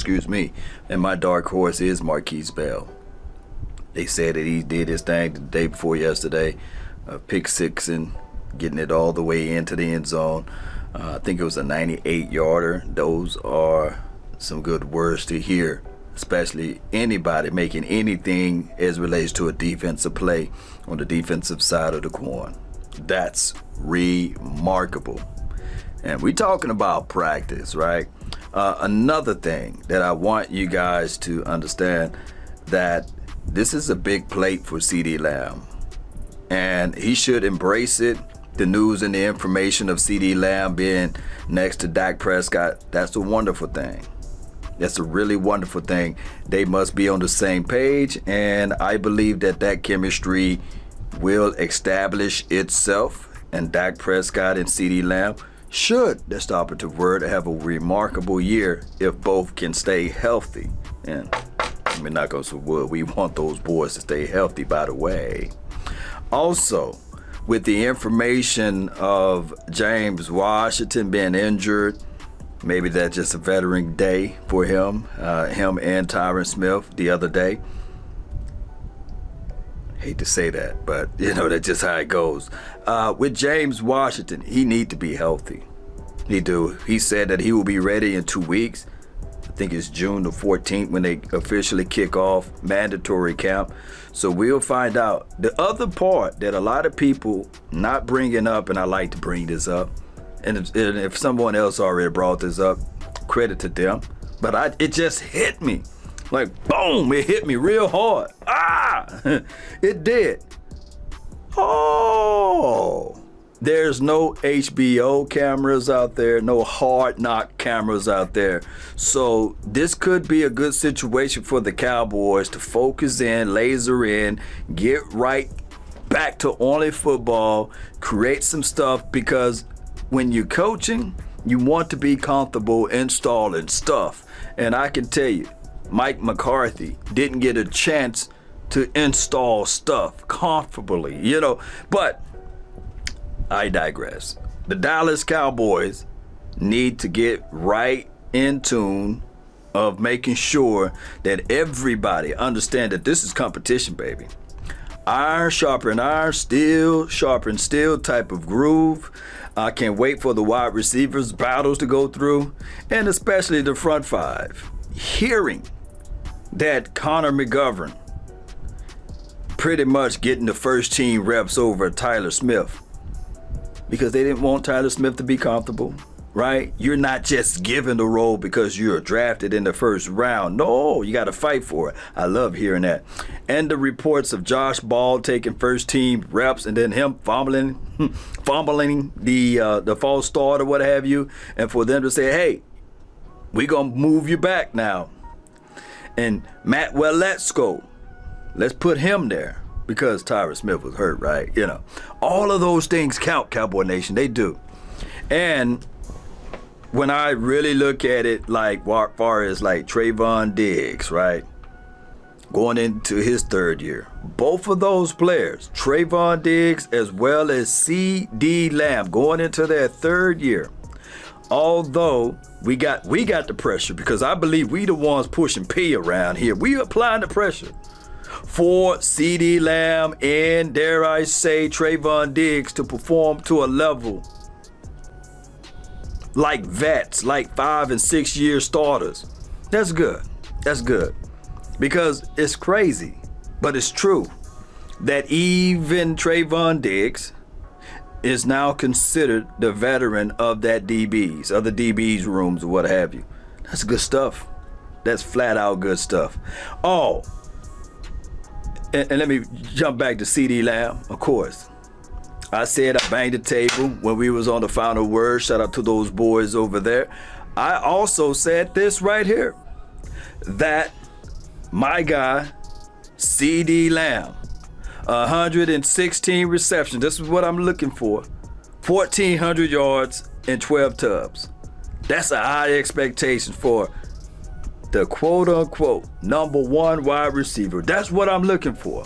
excuse me. And my dark horse is Marquise Bell. They said that he did his thing the day before yesterday, pick six and getting it all the way into the end zone. I think it was a 98-yarder. Those are some good words to hear, especially anybody making anything as relates to a defensive play on the defensive side of the coin. That's remarkable. And we're talking about practice, right? Another thing that I want you guys to understand, that this is a big plate for CeeDee Lamb, and he should embrace it. The news and the information of CeeDee Lamb being next to Dak Prescott, that's a wonderful thing. That's a really wonderful thing. They must be on the same page, and I believe that that chemistry will establish itself, and Dak Prescott and CeeDee Lamb should, that's the operative word, have a remarkable year if both can stay healthy. And we're not going to wood. We want those boys to stay healthy, by the way. Also, with the information of James Washington being injured, maybe that's just a veteran day for him and Tyron Smith the other day. Hate to say that, but that's just how it goes. With James Washington, he need to be healthy. He do. He said that he will be ready in 2 weeks. I think it's June the 14th when they officially kick off mandatory camp. So we'll find out. The other part that a lot of people not bringing up, and I like to bring this up, and if someone else already brought this up, credit to them, but it just hit me. Like, boom, it hit me real hard. It did. Oh, there's no HBO cameras out there, no Hard Knock cameras out there. So this could be a good situation for the Cowboys to focus in, laser in, get right back to only football, create some stuff, because when you're coaching, you want to be comfortable installing stuff. And I can tell you, Mike McCarthy didn't get a chance to install stuff comfortably, but I digress. The Dallas Cowboys need to get right in tune of making sure that everybody understand that this is competition, baby. Iron sharpen iron, steel sharpen steel type of groove. I can't wait for the wide receivers battles to go through, and especially the front five. Hearing that Connor McGovern pretty much getting the first team reps over Tyler Smith, because they didn't want Tyler Smith to be comfortable, right? You're not just given the role because you're drafted in the first round. No, you got to fight for it. I love hearing that. And the reports of Josh Ball taking first team reps and then him fumbling the false start or what have you, and for them to say, hey, we're going to move you back now. And Matt Waletzko, let's put him there because Tyron Smith was hurt, right? All of those things count, Cowboy Nation. They do. And when I really look at it, like as far as like Trayvon Diggs, right? Going into his third year. Both of those players, Trayvon Diggs as well as CeeDee Lamb, going into their third year. Although we got the pressure, because I believe we the ones pushing P around here. We applying the pressure for CeeDee Lamb and, dare I say, Trayvon Diggs to perform to a level like vets, like 5 and 6 year starters. That's good. That's good. Because it's crazy, but it's true that even Trayvon Diggs is now considered the veteran of that DBs, of the DBs rooms or what have you. That's good stuff. That's flat out good stuff. Oh, and let me jump back to CeeDee Lamb, of course. I said I banged the table when we was on the final word. Shout out to those boys over there. I also said this right here, that my guy, CeeDee Lamb, 116 receptions. This is what I'm looking for. 1,400 yards and 12 tubs. That's a high expectation for the quote-unquote number one wide receiver. That's what I'm looking for.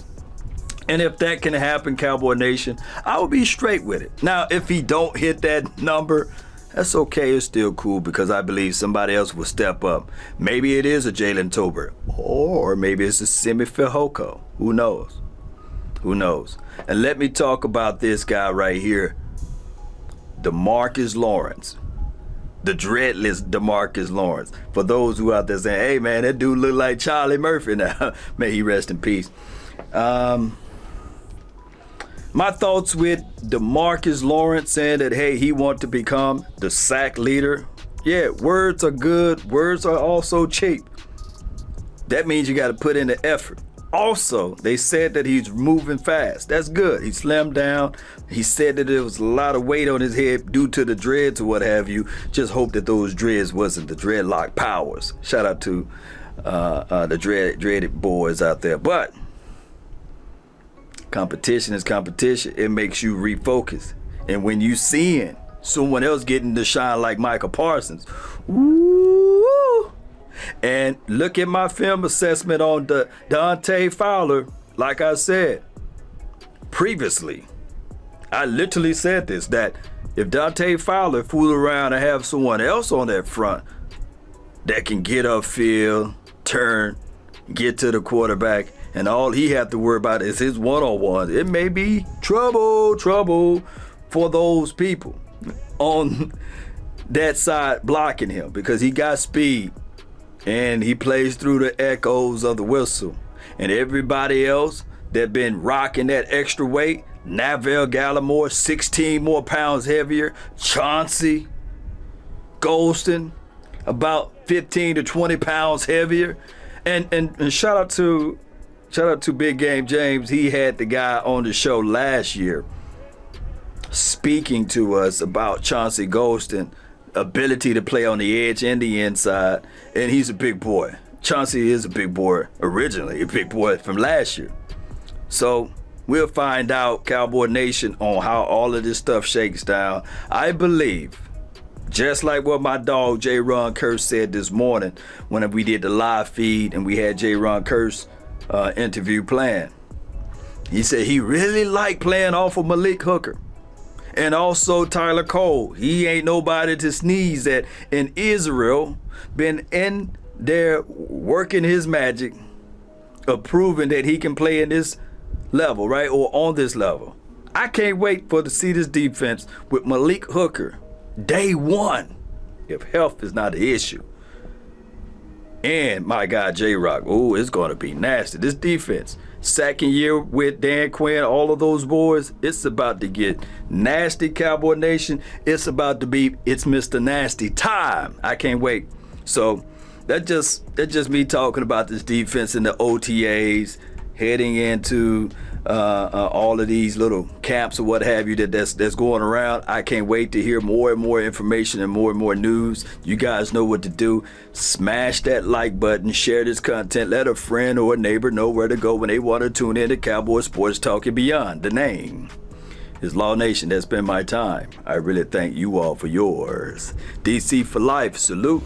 And if that can happen, Cowboy Nation, I will be straight with it. Now, if he don't hit that number, That's okay. It's still cool because I believe somebody else will step up. Maybe it is a Jalen Tolbert, or maybe it's a Simi Fehoko. Who knows? Who knows? And let me talk about this guy right here, DeMarcus Lawrence. The dreadless DeMarcus Lawrence. For those who out there saying, hey man, that dude look like Charlie Murphy now. May he rest in peace. My thoughts with DeMarcus Lawrence saying that, hey, he want to become the sack leader. Yeah, words are good. Words are also cheap. That means you got to put in the effort. Also, they said that he's moving fast. That's good. He slimmed down. He said that there was a lot of weight on his head due to the dreads or what have you. Just hope that those dreads wasn't the dreadlock powers. Shout out to the dreaded boys out there. But competition is competition. It makes you refocus. And when you seeing someone else getting to shine like Michael Parsons, woo! And look at my film assessment on Dante Fowler. Like I said previously, I literally said this, that if Dante Fowler fool around and have someone else on that front that can get upfield, turn, get to the quarterback, and all he have to worry about is his one-on-one, it may be trouble for those people on that side blocking him, because he got speed and he plays through the echoes of the whistle. And everybody else that been rocking that extra weight, Neville Gallimore, 16 more pounds heavier, Chauncey Golston, about 15 to 20 pounds heavier. And shout out to Big Game James. He had the guy on the show last year speaking to us about Chauncey Golston ability to play on the edge and the inside, and he's a big boy. Chauncey is a big boy originally, a big boy from last year. So we'll find out, Cowboy Nation, on how all of this stuff shakes down. I believe, just like what my dog J. Ron Curse said this morning when we did the live feed and we had J. Ron Curse interview planned. He said he really liked playing off of Malik Hooker. And also Tyler Cole. He ain't nobody to sneeze at. And Israel been in there working his magic of proving that he can play in this level, right? Or on this level. I can't wait to see this defense with Malik Hooker day one, if health is not the issue. And my guy J-Rock. Oh, it's going to be nasty. This defense, second year with Dan Quinn, all of those boys, it's about to get nasty, Cowboy Nation. It's about to be, it's Mr. Nasty time. I can't wait. So that's just me talking about this defense and the OTAs heading into all of these little camps or what have you that's going around. I can't wait to hear more and more information and more news. You guys know what to do. Smash that like button, share this content, let a friend or a neighbor know where to go when they want to tune in to Cowboy Sports Talk and Beyond. The name is Law Nation. That's been my time. I really thank you all for yours. DC for life. Salute.